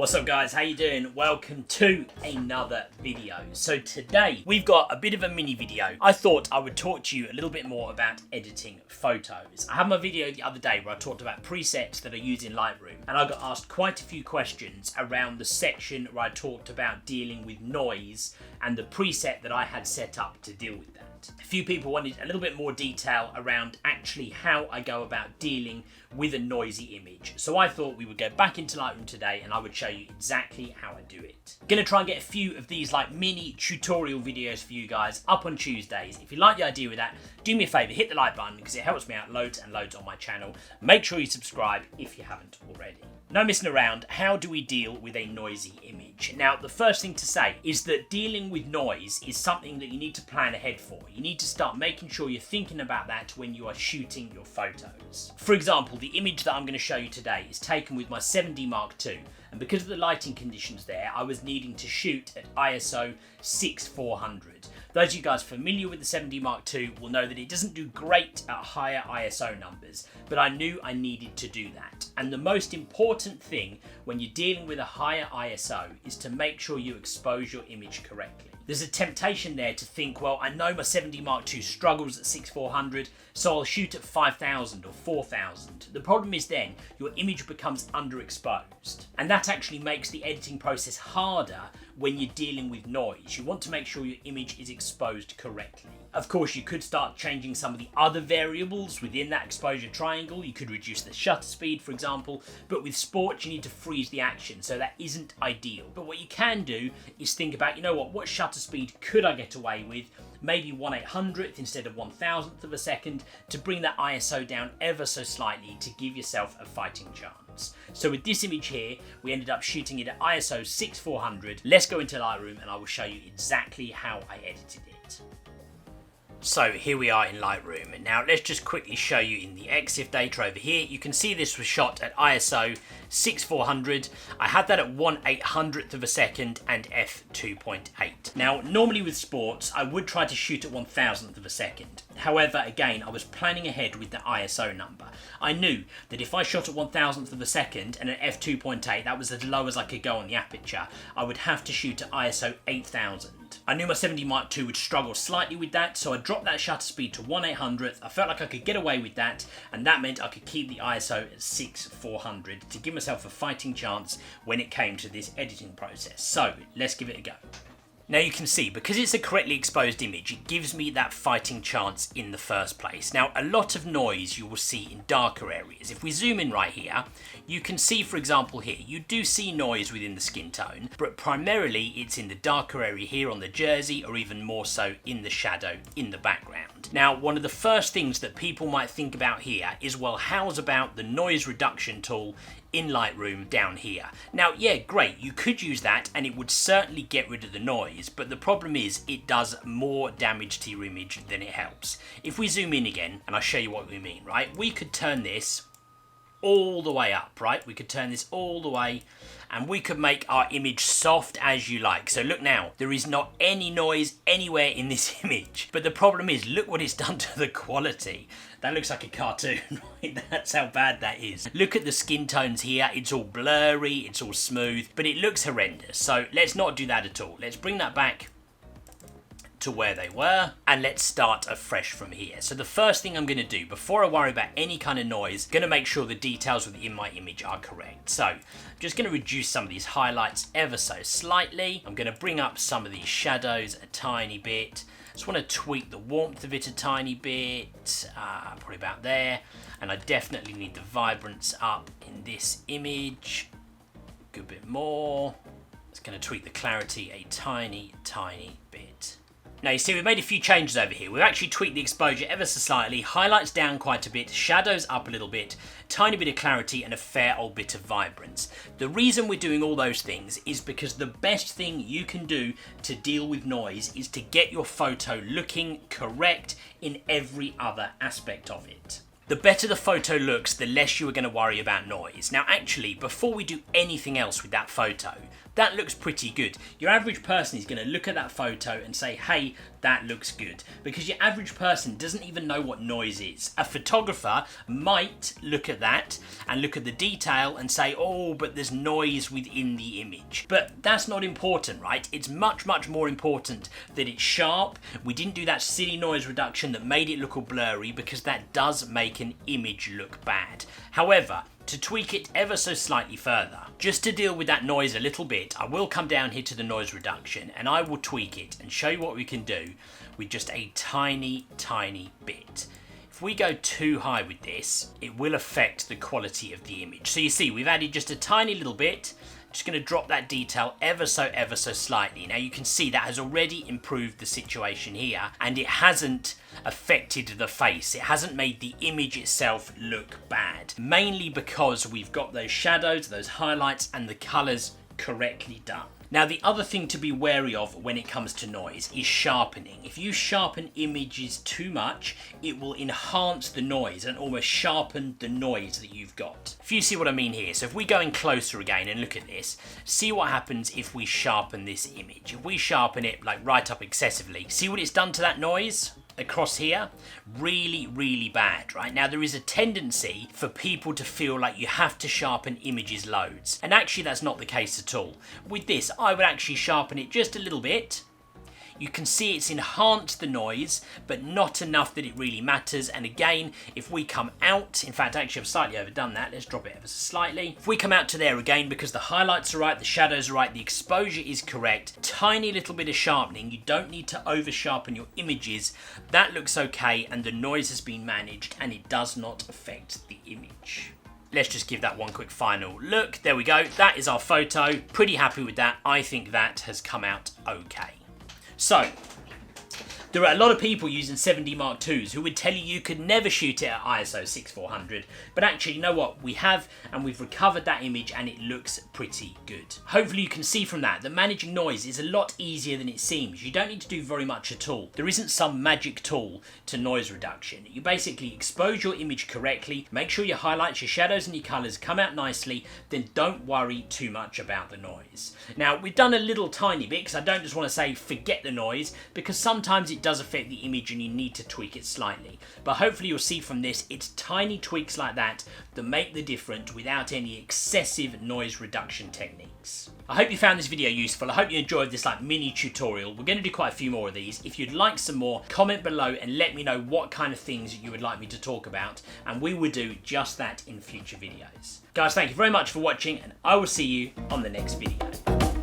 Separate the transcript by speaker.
Speaker 1: What's up guys, how you doing? Welcome to another video. So today we've got a bit of a mini video. I thought I would talk to you a little bit more about editing photos. I had my video the other day where I talked about presets that I use in Lightroom, and I got asked quite a few questions around the section where I talked about dealing with noise and the preset that I had set up to deal with that. A few people wanted a little bit more detail around actually how I go about dealing with a noisy image. So I thought we would go back into Lightroom today and I would show you exactly how I do it. Gonna try and get a few of these like mini tutorial videos for you guys up on Tuesdays. If you like the idea with that, do me a favor, hit the like button because it helps me out loads and loads on my channel. Make sure you subscribe if you haven't already. No messing around, how do we deal with a noisy image? Now, the first thing to say is that dealing with noise is something that you need to plan ahead for. You need to start making sure you're thinking about that when you are shooting your photos. For example, the image that I'm going to show you today is taken with my 7D Mark II, and because of the lighting conditions there, I was needing to shoot at ISO 6400. Those of you guys familiar with the 7D Mark II will know that it doesn't do great at higher ISO numbers, but I knew I needed to do that. And the most important thing when you're dealing with a higher ISO is to make sure you expose your image correctly. There's a temptation there to think, well, I know my 7D Mark II struggles at 6400, so I'll shoot at 5000 or 4000. The problem is then your image becomes underexposed. And that actually makes the editing process harder when you're dealing with noise. You want to make sure your image is exposed correctly. Of course, you could start changing some of the other variables within that exposure triangle. You could reduce the shutter speed, for example, but with sports, you need to freeze the action, so that isn't ideal. But what you can do is think about, you know what shutter speed could I get away with? Maybe 1/800th instead of 1,000th of a second to bring that ISO down ever so slightly to give yourself a fighting chance. So with this image here, we ended up shooting it at ISO 6400. Let's go into Lightroom and I will show you exactly how I edited it. So here we are in Lightroom. Now let's just quickly show you in the EXIF data over here. You can see this was shot at ISO 6400. I had that at 1/800th of a second and f2.8. Now normally with sports I would try to shoot at 1,000th of a second. However, again, I was planning ahead with the ISO number. I knew that if I shot at 1,000th of a second and at f2.8, that was as low as I could go on the aperture, I would have to shoot at ISO 8000. I knew my 7D Mark II would struggle slightly with that, so I dropped that shutter speed to 1/800th. I felt like I could get away with that, and that meant I could keep the ISO at 6400 to give myself a fighting chance when it came to this editing process. So let's give it a go. Now you can see, because it's a correctly exposed image, it gives me that fighting chance in the first place. Now, a lot of noise you will see in darker areas. If we zoom in right here, you can see, for example here, you do see noise within the skin tone, but primarily it's in the darker area here on the jersey, or even more so in the shadow in the background. Now, one of the first things that people might think about here is, well, how's about the noise reduction tool in Lightroom down here? Now, yeah, great, you could use that and it would certainly get rid of the noise, but the problem is it does more damage to your image than it helps. If we zoom in again, and I'll show you what we mean, right? We could turn this all the way up, right? We could turn this all the way and we could make our image soft as you like. So look now, there is not any noise anywhere in this image. But the problem is, look what it's done to the quality. That looks like a cartoon, right? That's how bad that is. Look at the skin tones here. It's all blurry, it's all smooth, but it looks horrendous. So let's not do that at all. Let's bring that back to where they were, and let's start afresh from here. So the first thing I'm going to do before I worry about any kind of noise, I'm going to make sure the details within my image are correct. So I'm just going to reduce some of these highlights ever so slightly. I'm going to bring up some of these shadows a tiny bit. Just want to tweak the warmth of it a tiny bit, probably about there. And I definitely need the vibrance up in this image. A good bit more. It's going to tweak the clarity a tiny bit. Now you see we've made a few changes over here. We've actually tweaked the exposure ever so slightly, highlights down quite a bit, shadows up a little bit, tiny bit of clarity and a fair old bit of vibrance. The reason we're doing all those things is because the best thing you can do to deal with noise is to get your photo looking correct in every other aspect of it. The better the photo looks, the less you are going to worry about noise. Now actually, before we do anything else with that photo, that looks pretty good. Your average person is going to look at that photo and say, hey, that looks good. Because your average person doesn't even know what noise is. A photographer might look at that and look at the detail and say, oh, but there's noise within the image. But that's not important, right? It's much, much more important that it's sharp. We didn't do that silly noise reduction that made it look all blurry, because that does make an image look bad. However, to tweak it ever so slightly further, just to deal with that noise a little bit, I will come down here to the noise reduction and I will tweak it and show you what we can do with just a tiny, tiny bit. If we go too high with this, it will affect the quality of the image. So you see, we've added just a tiny little bit. Just going to drop that detail ever so slightly. Now you can see that has already improved the situation here, and it hasn't affected the face. It hasn't made the image itself look bad, mainly because we've got those shadows, those highlights, and the colours correctly done. Now the other thing to be wary of when it comes to noise is sharpening. If you sharpen images too much, it will enhance the noise and almost sharpen the noise that you've got. If you see what I mean here, so if we go in closer again and look at this, see what happens if we sharpen this image. If we sharpen it like right up excessively, see what it's done to that noise? Across here, really bad, right? Now there is a tendency for people to feel like you have to sharpen images loads, and actually that's not the case at all. With this, I would actually sharpen it just a little bit. You can see it's enhanced the noise, but not enough that it really matters. And again, if we come out, in fact, actually I've slightly overdone that. Let's drop it ever so slightly. If we come out to there again, because the highlights are right, the shadows are right, the exposure is correct, tiny little bit of sharpening. You don't need to over sharpen your images. That looks okay, and the noise has been managed, and it does not affect the image. Let's just give that one quick final look. There we go. That is our photo. Pretty happy with that. I think that has come out okay. So, there are a lot of people using 7D Mark IIs who would tell you you could never shoot it at ISO 6400, but actually, you know what? We have, and we've recovered that image and it looks pretty good. Hopefully you can see from that managing noise is a lot easier than it seems. You don't need to do very much at all. There isn't some magic tool to noise reduction. You basically expose your image correctly, make sure your highlights, your shadows and your colours come out nicely, then don't worry too much about the noise. Now, we've done a little tiny bit, because I don't just want to say forget the noise, because sometimes it does affect the image and you need to tweak it slightly. But hopefully you'll see from this, it's tiny tweaks like that that make the difference without any excessive noise reduction techniques. I hope you found this video useful. I hope you enjoyed this mini tutorial. We're going to do quite a few more of these. If you'd like some more, comment below and let me know what kind of things you would like me to talk about, and we will do just that in future videos. Guys, thank you very much for watching, and I will see you on the next video.